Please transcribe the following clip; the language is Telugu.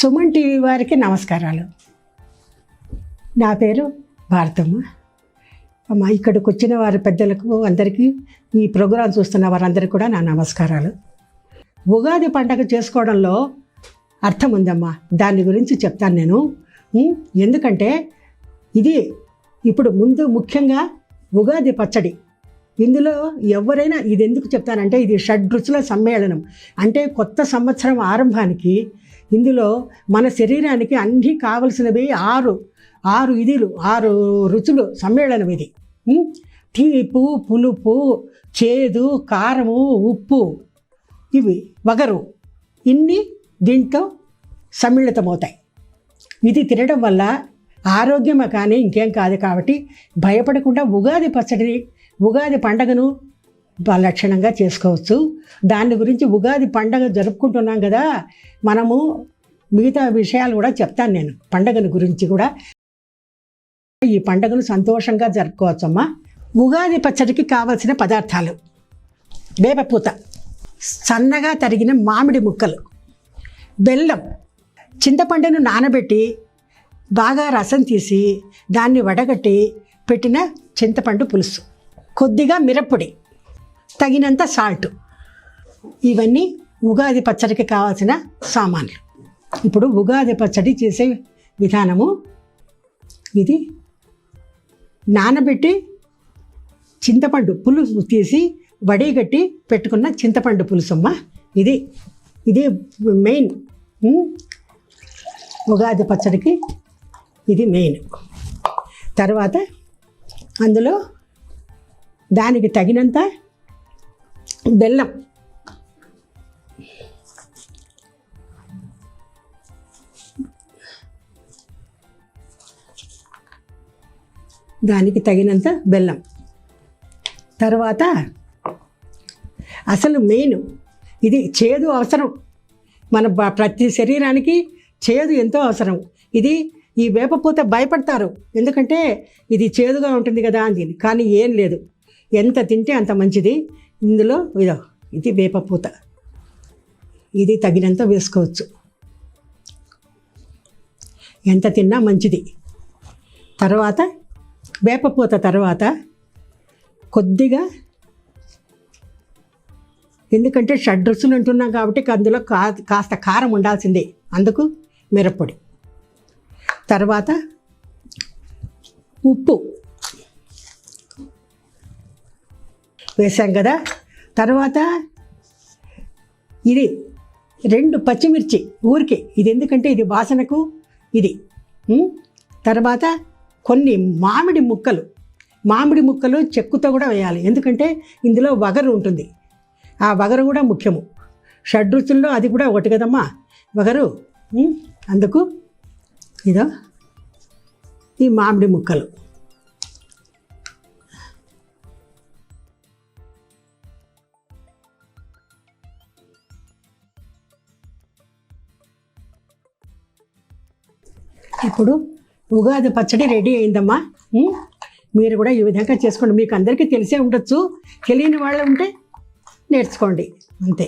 సుమన్ టీవీ వారికి నమస్కారాలు. నా పేరు భారతమ్మ. అమ్మ, ఇక్కడికి వచ్చిన వారి పెద్దలకు అందరికీ, ఈ ప్రోగ్రాం చూస్తున్న వారందరికీ కూడా నా నమస్కారాలు. ఉగాది పండగ చేసుకోవడంలో అర్థం ఉందమ్మా, దాని గురించి చెప్తాను నేను. ఎందుకంటే ఇది ఇప్పుడు ముందు ముఖ్యంగా ఉగాది పచ్చడి. ఇందులో ఎవరైనా ఇది ఎందుకు చెప్తానంటే, ఇది షడ్రుచుల సమ్మేళనం. అంటే కొత్త సంవత్సరం ఆరంభానికి ఇందులో మన శరీరానికి అన్నీ కావలసినవి ఆరు రుచులు సమ్మేళనం ఇది. తీపు, పులుపు, చేదు, కారము, ఉప్పు, ఇవి వగరు, ఇన్ని దీంట్లో సమ్మిళితమవుతాయి. ఇది తినడం వల్ల ఆరోగ్యమే కానీ ఇంకేం కాదు. కాబట్టి భయపడకుండా ఉగాది పండగను లక్షణంగా చేసుకోవచ్చు. దాని గురించి ఉగాది పండగ జరుపుకుంటున్నాం కదా, మనము మిగతా విషయాలు కూడా చెప్తాను నేను. పండగను గురించి కూడా, ఈ పండగను సంతోషంగా జరుపుకోవచ్చమ్మా. ఉగాది పచ్చడికి కావలసిన పదార్థాలు: వేపపూత, సన్నగా తరిగిన మామిడి ముక్కలు, బెల్లం, చింతపండును నానబెట్టి బాగా రసం తీసి దాన్ని వడగట్టి పెట్టిన చింతపండు పులుసు, కొద్దిగా మిరప్పొడి, తగినంత సాల్ట్. ఇవన్నీ ఉగాది పచ్చడికి కావాల్సిన సామాన్లు. ఇప్పుడు ఉగాది పచ్చడి చేసే విధానము ఇది: నానబెట్టి చింతపండు పులుసు తీసి వడిగట్టి పెట్టుకున్న చింతపండు పులుసమ్మ. ఇది మెయిన్ ఉగాది పచ్చడికి, ఇది మెయిన్. తర్వాత అందులో దానికి తగినంత బెల్లం, తర్వాత అసలు మెయిన్ ఇది చేదు అవసరం. మన ప్రతి శరీరానికి చేదు ఎంతో అవసరం. ఈ వేపపూత భయపడతారు, ఎందుకంటే ఇది చేదుగా ఉంటుంది కదా అని. కానీ ఏం లేదు, ఎంత తింటే అంత మంచిది. ఇందులో ఇది వేపపూత, ఇది తగినంత వేసుకోవచ్చు, ఎంత తిన్నా మంచిది. తర్వాత వేపపూత తర్వాత కొద్దిగా, ఎందుకంటే షడ్రుచులు అంటున్నాం కాబట్టి అందులో కాస్త కారం ఉండాల్సిందే, అందుకు మిరప్పొడి. తర్వాత ఉప్పు వేసాం కదా. తర్వాత ఇది 2 పచ్చిమిర్చి ఊరికే, ఇది ఎందుకంటే ఇది వాసనకు ఇది. తర్వాత కొన్ని మామిడి ముక్కలు చెక్కుతో కూడా వేయాలి, ఎందుకంటే ఇందులో వగరు ఉంటుంది. ఆ వగరు కూడా ముఖ్యము. షడ్రుచుల్లో అది కూడా ఒకటి కదమ్మా, వగరు. అందుకు ఈ మామిడి ముక్కలు. ఇప్పుడు ఉగాది పచ్చడి రెడీ అయిందమ్మా. మీరు కూడా ఈ విధంగా చేసుకోండి. మీకు అందరికీ తెలిసే ఉండొచ్చు, తెలియని వాళ్ళు ఉంటే నేర్చుకోండి, అంతే.